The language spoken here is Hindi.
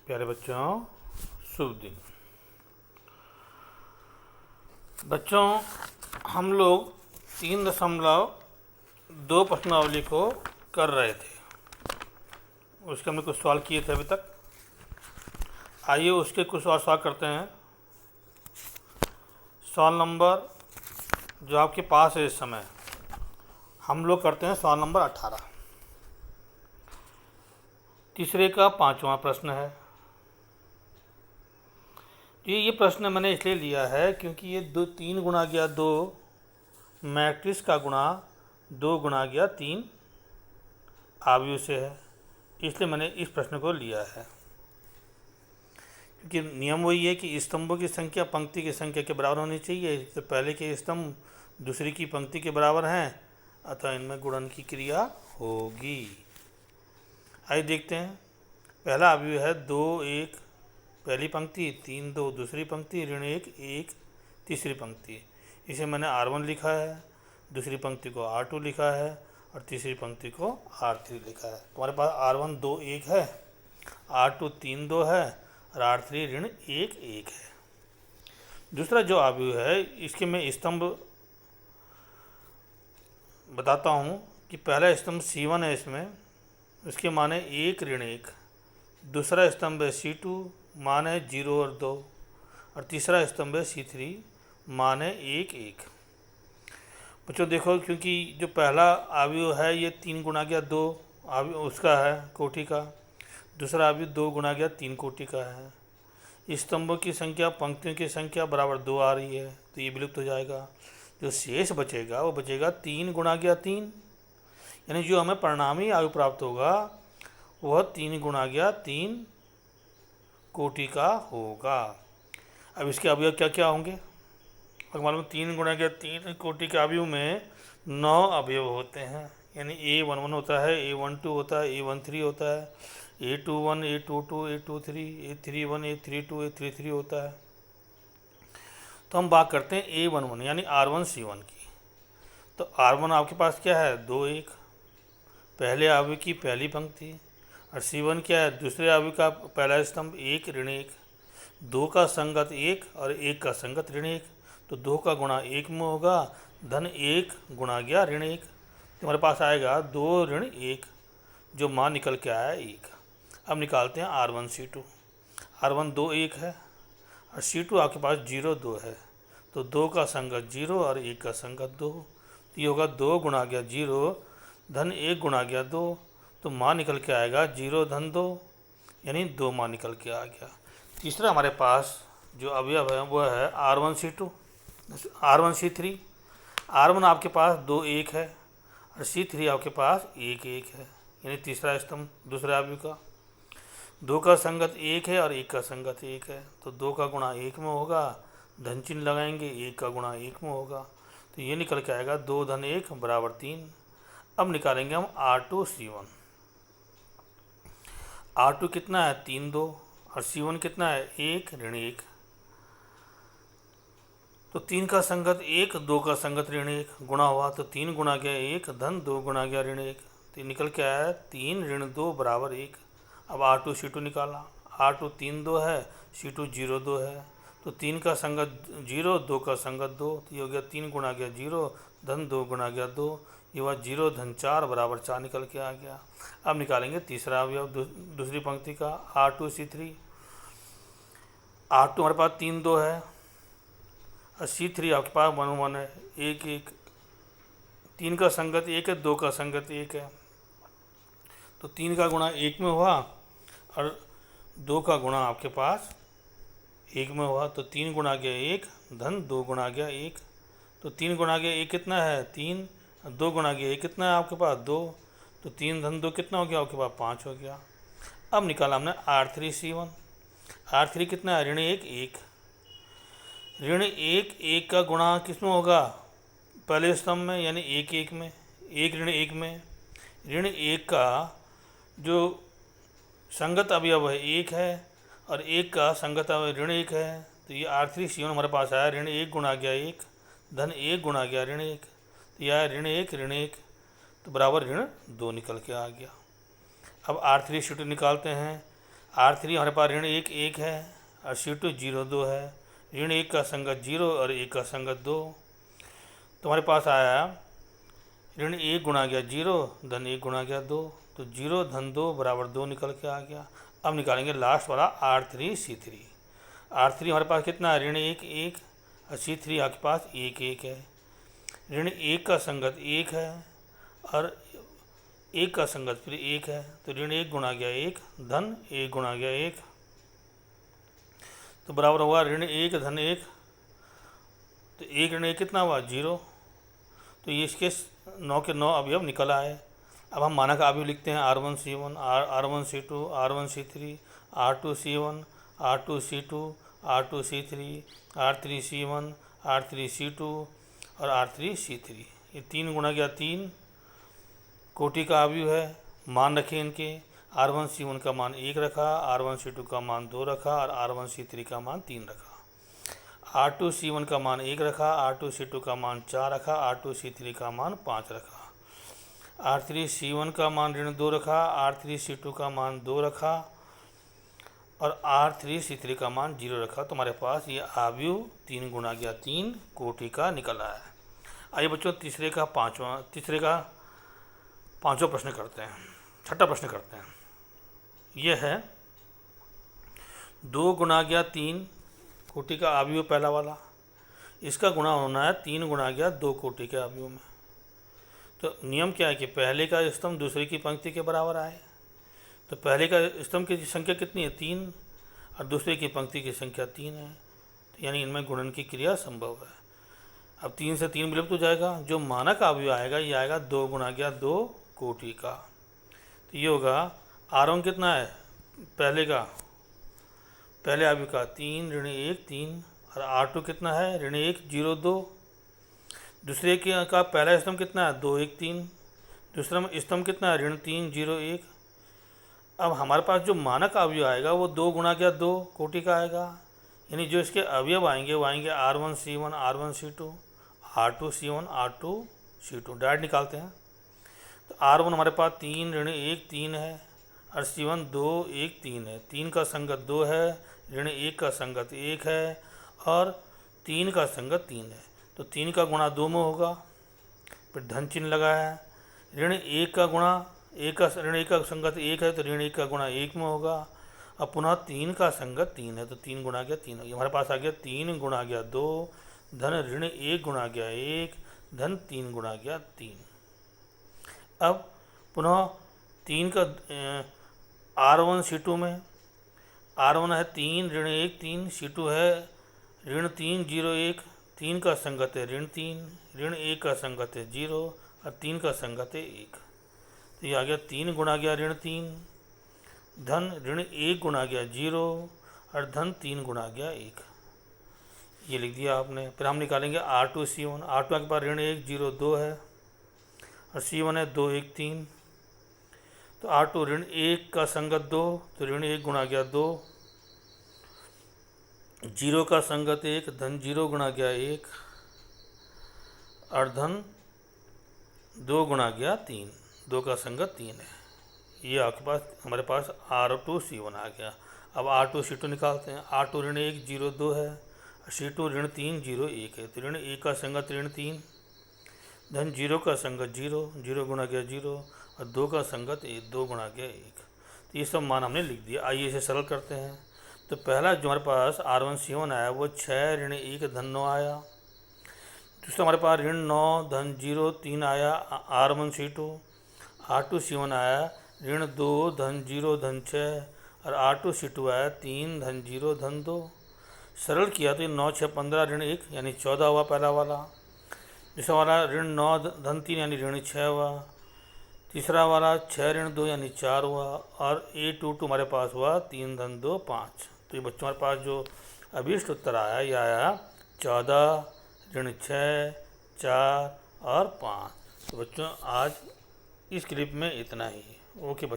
प्यारे बच्चों, शुभ दिन। बच्चों, हम लोग 3.2 प्रश्नावली को कर रहे थे। उसके हमने कुछ सवाल किए थे अभी तक। आइए उसके कुछ और सवाल करते हैं। सवाल नंबर जो आपके पास है इस समय, हम लोग करते हैं सवाल नंबर 18। तीसरे का 5वां प्रश्न है। ये प्रश्न मैंने इसलिए लिया है क्योंकि ये 3 गुणा गया 2 मैट्रिक्स का गुणा 2 गुणा गया 3 आव्यूह से है, इसलिए मैंने इस प्रश्न को लिया है। क्योंकि नियम वही है कि स्तंभों की संख्या पंक्ति की संख्या के बराबर होनी चाहिए। तो पहले के स्तंभ दूसरी की पंक्ति के बराबर हैं, अतः इनमें गुणन की क्रिया होगी। आइए देखते हैं। पहला अवयव है 2 1 पहली पंक्ति, 3 2 दूसरी पंक्ति, ऋण 1 1 तीसरी पंक्ति। इसे मैंने R1 लिखा है, दूसरी पंक्ति को R2 लिखा है और तीसरी पंक्ति को R3 लिखा है। तुम्हारे पास R1 2 1 है, R2 3 2 है और R3 ऋण 1 1 है। दूसरा जो अवयव है इसके मैं स्तंभ बताता हूँ कि पहला स्तंभ C1 है, इसमें उसके मान है 1 ऋण 1। दूसरा स्तंभ है C2, मान है 0 और 2 और तीसरा स्तंभ है C3, मान है 1 1। बच्चों देखो, क्योंकि जो पहला अवयव है ये 3 गुणा गया 2 अवयव उसका है कोटि का, दूसरा अवयव 2 गुणा गया 3 कोटि का है। स्तंभों की संख्या पंक्तियों की संख्या बराबर 2 आ रही है, तो ये विलुप्त हो जाएगा। जो शेष बचेगा वो बचेगा 3 गुणा गया 3, यानी जो हमें परिणामी आयु प्राप्त होगा वह 3 गुणा गया 3 कोटि का होगा। अब इसके अवयव क्या क्या होंगे? अगर मालूम 3 गुणा गया 3 कोटि के अवयव में 9 अवयव होते हैं, यानी A11 होता है, A12 होता है, A13 होता है, A21 A22 A23 A31 A32 A33 होता है। तो हम बात करते हैं A11 यानी R1 C1 की। तो R1 आपके पास क्या है? 2 1 पहले अवयव की पहली पंक्ति, और C1 क्या है? दूसरे अवयव का पहला स्तंभ 1 ऋण 1। 2 का संगत 1 और 1 का संगत ऋण 1, तो 2 का गुणा 1 में होगा, धन 1 गुणा गया ऋण 1। तुम्हारे पास आएगा 2 ऋण 1, जो मान निकल के आया 1। अब निकालते हैं R1 C2। R1 2 1 है और C2 आपके पास 0 2 है, तो 2 का संगत 0 और 1 का संगत 2, तो ये होगा 2 गुणा गया 0 धन 1 गुणा गया 2, तो मान निकल के आएगा 0 धन 2, यानी 2 मान निकल के आ गया। तीसरा हमारे पास जो अवयव है वह है R1 C2 R1 C3। R1 आपके पास 2 1 है और C3 आपके पास 1 1 है, यानी तीसरा स्तंभ दूसरे अवयव का। 2 का संगत 1 है और 1 का संगत 1 है, तो 2 का गुणा 1 में होगा, धन चिन्ह लगाएंगे, 1 का गुणा 1 में होगा, तो ये निकल के आएगा 2 धन 1 बराबर 3। अब निकालेंगे हम R2 C1। R2 कितना है? 3 2 और C1 कितना है? 1 ऋण 1। तो 3 का संगत 1 2 का संगत ऋण 1 गुणा हुआ, तो 3 गुणा गया 1 धन 2 गुणा गया ऋण 1, तो निकल के आया 3 ऋण 2 बराबर 1। अब R2 C2 निकाला। R2 3 2 है, C2 0 2 है, तो 3 का संगत 0 2 का संगत 2, तो ये हो गया 3 गुणा गया 0 धन 2 गुणा गया 2, ये हुआ 0 धन 4 बराबर 4 निकल के आ गया। अब निकालेंगे तीसरा अवयव दूसरी पंक्ति का R2 C3। R2 हमारे पास 3 2 है और C3 आपके पास 1 1 है, 1 1। 3 का संगत 1 है, 2 का संगत 1 है, तो 3 का गुणा 1 में हुआ और 2 का गुणा आपके पास 1 में हुआ, तो 3 गुणा गया 1 धन 2 गुणा गया 1, तो 3 गुणा गया 1 कितना है? 3। 2 गुणा गया 1 कितना है आपके पास? 2, तो 3 धन 2 कितना हो गया आपके पास? 5 हो गया। अब निकाला हमने R3 C1। R3 कितना है? ऋण 1 1। ऋण 1 1 का गुणा किस में होगा? पहले स्तंभ में, यानी 1 1 में। 1 ऋण 1 में ऋण 1 का जो संगत अवयव है 1 है और 1 का संगत अवयव ऋण 1 है, तो ये R3 C1 हमारे पास आया ऋण 1 गुणा गया 1 धन 1 गुणा गया ऋण 1, तो यह आया ऋण 1 तो बराबर ऋण 2 निकल के आ गया। अब R3 C2 निकालते हैं। R3 हमारे पास ऋण 1 1 है और C2 0 2 है। ऋण 1 का संगत 0 और 1 का संगत 2, तो हमारे पास आया ऋण 1 गुणा गया 0 धन 1 गुणा गया 2, तो 0 धन 2 बराबर 2 निकल के आ गया। अब निकालेंगे लास्ट वाला R3 C3। R3 हमारे पास कितना है, ऋण 1 1 और C3 आपके पास 1 1 है। ऋण 1 का संगत 1 है और 1 का संगत फिर 1 है, तो ऋण 1 गुणा गया 1 धन 1 गुणा गया 1, तो बराबर हुआ ऋण 1 धन 1, तो 1 ऋण 1 कितना हुआ 0, तो ये इसके 9 के 9 अवयव निकल आए। अब हम मानक अवयव लिखते हैं R1 C1 R1 C2 R1 C3 R2 C1 R2 C2 R2 C3 R3 C1 R3 C2 और R3 C3। ये 3 गुणा गया 3 कोटि का अवयव है। मान रखे इनके, R1 C1 का मान 1 रखा, R1 C2 का मान 2 रखा और R1 C3 का मान 3 रखा। R2 C1 का मान 1 रखा, R2 C2 का मान 4 रखा, R2 C3 का मान 5 रखा। R3 C1 का मान ऋण 2 रखा, R3 C2 का मान 2 रखा और R3 C3 का मान 0 रखा। तो हमारे पास ये अवयव 3 गुणा गया 3 कोटि का निकला है। आइए बच्चों तीसरे का पांचवा प्रश्न करते हैं, छठा प्रश्न करते हैं। यह है 2 गुणा गया 3 कोटि का अवयव पहला वाला, इसका गुणा होना है 3 गुणा गया 2 कोटि के अवयव में। तो नियम क्या है कि पहले का स्तंभ दूसरे की पंक्ति के बराबर आए। तो पहले का स्तंभ की संख्या कितनी है 3 और दूसरे की पंक्ति की संख्या 3 है, तो यानी इनमें गुणन की क्रिया संभव है। अब 3 से 3 विलुप्त हो जाएगा, जो मानक अवयव आएगा ये आएगा 2 गुणा गया 2 कोटि का। तो ये होगा R1 कितना है पहले अवयव का 3 ऋण 1 3 और R2 कितना है ऋण 1 0 2। दूसरे के का पहला स्तंभ कितना है 2 1 3, दूसरा स्तंभ कितना है ऋण 3 0 1। अब हमारे पास जो मानक अवयव आएगा वो 2 गुणा गया 2 कोटि का आएगा, यानी जो इसके अवयव आएंगे वो आएंगे R1 C1 R1 C2 R2 C1 R2 C2। Direct निकालते हैं। तो R1 हमारे पास 3 ऋण 1 3 है और C1 2 1 3 है। 3 का संगत 2 है, ऋण 1 का संगत 1 है और 3 का संगत 3 है, तो 3 का गुणा 2 में होगा, फिर धन चिन्ह लगाया है। ऋण 1 का गुणा ऋण 1 का संगत 1 है, तो ऋण 1 का गुणा 1 में होगा। अब पुनः 3 का संगत 3 है, तो 3 गुणा गया 3 होगा। हमारे पास आ गया 3 गुणा गया 2 धन ऋण 1 गुणा गया 1 धन 3 गुणा गया 3। अब पुनः 3 का R1 C2 में R1 है 3 ऋण 1 3, C2 है ऋण 3 0 1। 3 का संगत है ऋण 3, ऋण 1 का संगत है 0 और 3 का संगत है 1, तो ये आ गया 3 गुणा गया ऋण 3 धन ऋण 1 गुणा गया 0 और धन 3 गुणा गया 1, ये लिख दिया आपने। फिर हम निकालेंगे R2 C1। R2 के पास ऋण 1 0 2 है और C1 है 2 1 3, तो R2 ऋण 1 का संगत 2, तो ऋण 1 गुणा गया 2, 0 का संगत 1 धन 0 गुणा गया 1 और धन 2 गुणा गया 3, 2 का संगत 3 है। ये आपके पास हमारे पास R2 C1 आ गया। अब R2 C2 निकालते हैं। R2 ऋण 1 0 2 है और C2 ऋण 3 0 1 है, तो ऋण 1 का संगत ऋण 3 धन 0 का संगत 0, 0 गुणा गया 0 और 2 का संगत 1, 2 गुणा गया 1। तो ये सब मान हमने लिख दिया। आइए इसे सरल करते हैं। तो पहला जो हमारे पास R1 C1 आया वो 6 ऋण 1 धन 9 आया। दूसरा हमारे पास ऋण 9 धन 0 3 आया R1 C2। R2 C1 आया ऋण 2 धन 0 धन 6 और R2 C2 आया 3 धन 0 धन 2। सरल किया तो ये 9 6 15 ऋण 1 यानी 14 हुआ पहला वाला। दूसरा वाला ऋण 9 धन 3 यानी ऋण 6 हुआ। तीसरा वाला 6 ऋण 2 यानी 4 हुआ और A22 हमारे पास हुआ 3 धन 2 5। तो ये बच्चों हमारे पास जो अभीष्ट उत्तर आया ये आया 14 ऋण 6 4 और 5। तो बच्चों आज इस क्लिप में इतना ही। ओके बच्चों।